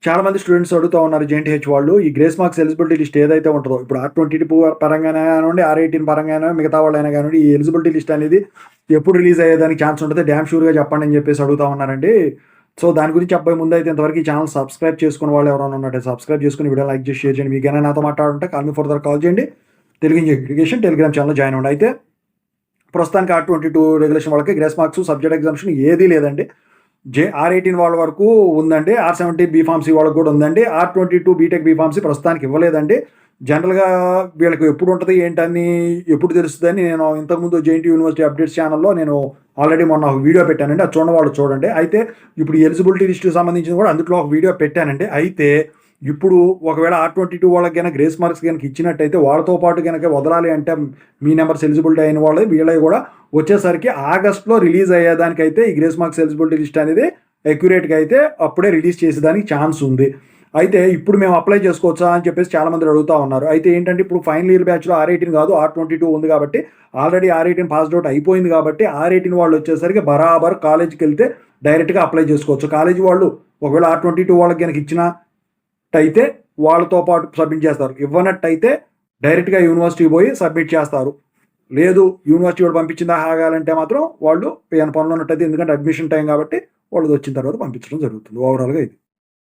చాలా మంది స్టూడెంట్స్ అడుగుతా ఉన్నారు జేఎన్‌టీహెచ్ వాళ్ళు. ఈ గ్రేస్ మార్క్స్ ఎలిజిబిలిటీ లిస్ట్ ఏదైతే ఉంటదో, ఇప్పుడు R22 పరంగానే గానివ్వండి, R18 పరంగానో మిగతా వాళ్ళైనా గానివ్వండి, ఈ ఎలిజిబిలిటీ లిస్ట్ అనేది ఎప్పుడు రిలీజ్ అయ్యేదానికి ఛాన్స్ ఉంటది? డామ్ ష్యూర్‌గా చెప్పండి అని చెప్పేసి అడుగుతా ఉన్నారండి. సో, దాని గురించి చెప్పబోయే ముందైతే ఇంతవరకు ఈ ఛానెల్ సబ్స్క్రైబ్ చేసుకున్న వాళ్ళు ఎవరైనా ఉన్నట్టయితే సబ్స్క్రైబ్ చేసుకొని వీడియో లైక్ చేసి, షేర్ చేయండి. మీకేమైనా నాతో మాట్లాడాలంటే కాల్ మీ ఫర్దర్ కాల్ చేయండి. తెలుగు ఎడ్యుకేషన్ టెలిగ్రామ్ ఛానెల్‌లో జాయిన్ అవ్వండి. అయితే ప్రస్తుతానికి R22 రెగ్యులేషన్ వాళ్ళకి గ్రేస్ మార్క్స్, సబ్జెక్ట్ ఎగ్జామ్షన్ ఏదీ లేదండి. R18 వాళ్ళ వరకు ఉందండి. R17 బీఫార్మసీ వాళ్ళకి కూడా ఉందండి. R22 బీటెక్ బీఫార్మసీ ప్రస్తుతానికి ఇవ్వలేదండి. జనరల్‌గా వీళ్ళకి ఎప్పుడు ఉంటది ఏంటని ఎప్పుడు తెలుస్తదని నేను ఇంతకుముందు జేఎన్‌టీయూ యూనివర్సిటీ అప్డేట్స్ ఛానెల్‌లో నేను ఆల్రెడీ మొన్న ఒక వీడియో పెట్టానండి. అది చూడని వాళ్ళు చూడండి. అయితే ఇప్పుడు ఎలిజిబిలిటీ లిస్ట్‌కి సంబంధించింది కూడా అందులో ఒక వీడియో పెట్టానండి. అయితే ఇప్పుడు ఒకవేళ R22 వాళ్ళకి గనక గ్రేస్ మార్క్స్ గనక ఇచ్చినట్టయితే వాళ్ళతో పాటు గనక వదలాలి అంటే మీ నంబర్స్ ఎలిజిబిలిటీ అయిన వాళ్ళవి వీళ్ళవి కూడా వచ్చేసరికి ఆగస్ట్‌లో రిలీజ్ అయ్యేదానికైతే ఈ గ్రేస్ మార్క్స్ ఎలిజిబిలిటీ లిస్ట్ అనేది అక్యురేట్‌గా అయితే అప్పుడే రిలీజ్ చేసేదానికి ఛాన్స్ ఉంది. అయితే ఇప్పుడు మేము అప్లై చేసుకోవచ్చా అని చెప్పేసి చాలామంది అడుగుతా ఉన్నారు. అయితే ఏంటంటే ఇప్పుడు ఫైనల్ ఇయర్ బ్యాచ్‌లో R18 కాదు R22 ఉంది కాబట్టి ఆల్రెడీ R18 పాస్డ్ ఔట్ అయిపోయింది కాబట్టి R18 వాళ్ళు వచ్చేసరికి బరాబర్ కాలేజ్‌కెళ్తే డైరెక్ట్‌గా అప్లై చేసుకోవచ్చు. కాలేజీ వాళ్ళు ఒకవేళ R22 వాళ్ళకి గనక ఇచ్చినట్టయితే వాళ్ళతో పాటు సబ్మిట్ చేస్తారు. ఇవ్వనట్టయితే డైరెక్ట్‌గా యూనివర్సిటీకి పోయి సబ్మిట్ చేస్తారు. లేదు యూనివర్సిటీ వాడు పంపించిందా ఆగాలంటే మాత్రం వాళ్ళు ఏమైనా పనులు ఉన్నట్టయితే ఎందుకంటే అడ్మిషన్ టైం కాబట్టి వాళ్ళది వచ్చిన తర్వాత పంపించడం జరుగుతుంది. ఓవరాల్‌గా ఇది.